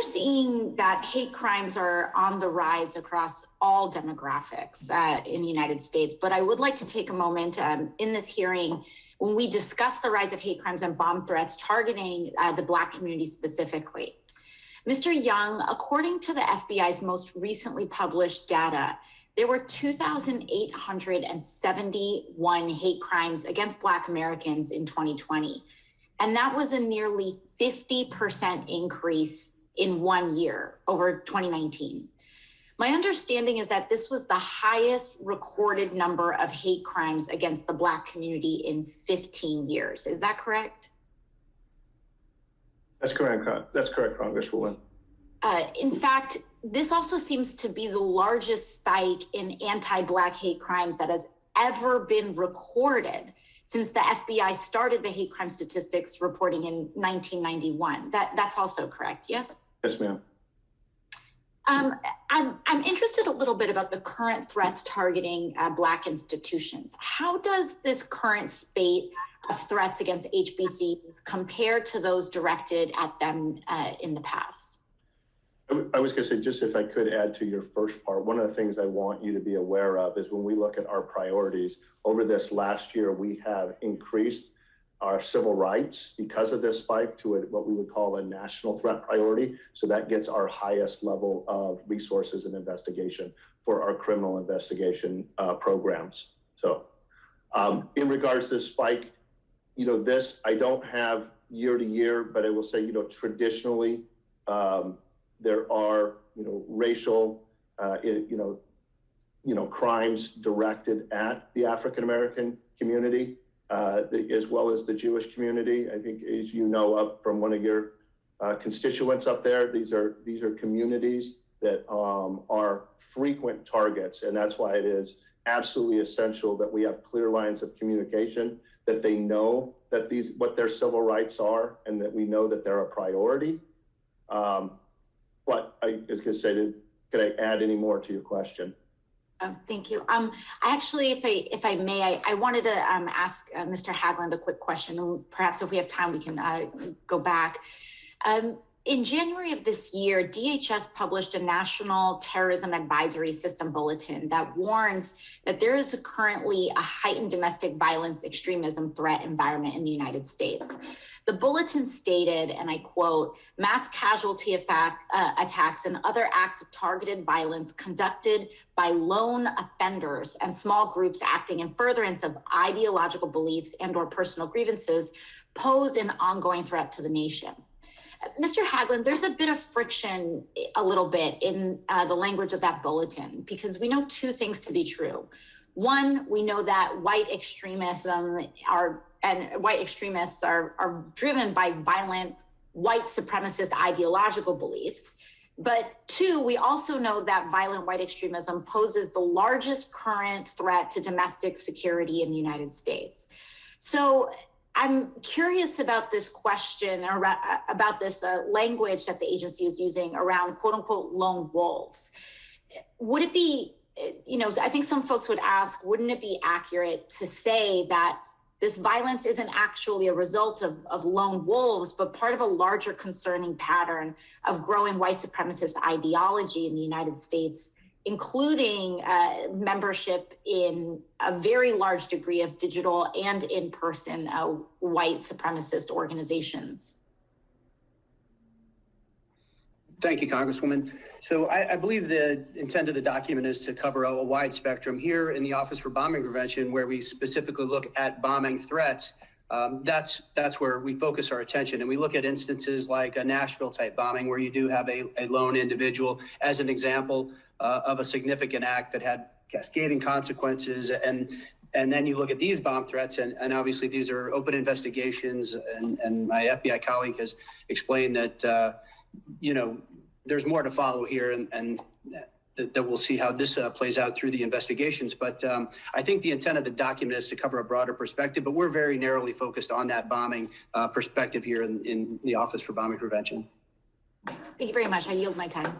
seeing that hate crimes are on the rise across all demographics in the United States. But I would like to take a moment in this hearing when we discuss the rise of hate crimes and bomb threats targeting the Black community specifically. Mr. Young, according to the FBI's most recently published data, there were 2,871 hate crimes against Black Americans in 2020. And that was a nearly 50% increase in 1 year over 2019. My understanding is that this was the highest recorded number of hate crimes against the Black community in 15 years. Is that correct? That's correct. That's correct, Congresswoman. In fact, this also seems to be the largest spike in anti-Black hate crimes that has ever been recorded since the FBI started the hate crime statistics reporting in 1991. That's also correct, yes? Yes, ma'am. I'm interested a little bit about the current threats targeting Black institutions. How does this current spate of threats against HBCUs compare to those directed at them in the past? I was going to say, just if I could add to your first part, one of the things I want you to be aware of is when we look at our priorities over this last year, we have increased our civil rights because of this spike to what we would call a national threat priority. So that gets our highest level of resources and investigation for our criminal investigation programs. So in regards to this spike, this I don't have year to year, but I will say, traditionally, there are, racial, crimes directed at the African-American community, as well as the Jewish community. I think, as you know, up from one of your constituents up there, these are communities that are frequent targets, and that's why it is absolutely essential that we have clear lines of communication, that they know that what their civil rights are, and that we know that they're a priority. But I was going to say, could I add any more to your question? Thank you. I actually, if I may, I wanted to ask Mr. Hagland a quick question, and perhaps if we have time, we can go back. In January of this year, DHS published a National Terrorism Advisory System bulletin that warns that there is currently a heightened domestic violence extremism threat environment in the United States. The bulletin stated, and I quote, mass casualty attacks and other acts of targeted violence conducted by lone offenders and small groups acting in furtherance of ideological beliefs and or personal grievances pose an ongoing threat to the nation. Mr. Hagland, there's a bit of friction a little bit in the language of that bulletin, because we know two things to be true. One, we know that white extremists are driven by violent white supremacist ideological beliefs. But two, we also know that violent white extremism poses the largest current threat to domestic security in the United States. So I'm curious about this question, or about this language that the agency is using around quote unquote lone wolves. Would it be, I think some folks would ask, wouldn't it be accurate to say that this violence isn't actually a result of lone wolves, but part of a larger concerning pattern of growing white supremacist ideology in the United States, including membership in a very large degree of digital and in-person white supremacist organizations? Thank you, Congresswoman. So I believe the intent of the document is to cover a wide spectrum. Here in the Office for Bombing Prevention, where we specifically look at bombing threats, that's where we focus our attention. And we look at instances like a Nashville type bombing, where you do have a lone individual as an example of a significant act that had cascading consequences. And then you look at these bomb threats, and obviously these are open investigations. And my FBI colleague has explained that, there's more to follow here, and that we'll see how this plays out through the investigations. But I think the intent of the document is to cover a broader perspective, but we're very narrowly focused on that bombing perspective here in the Office for Bombing Prevention. Thank you very much. I yield my time.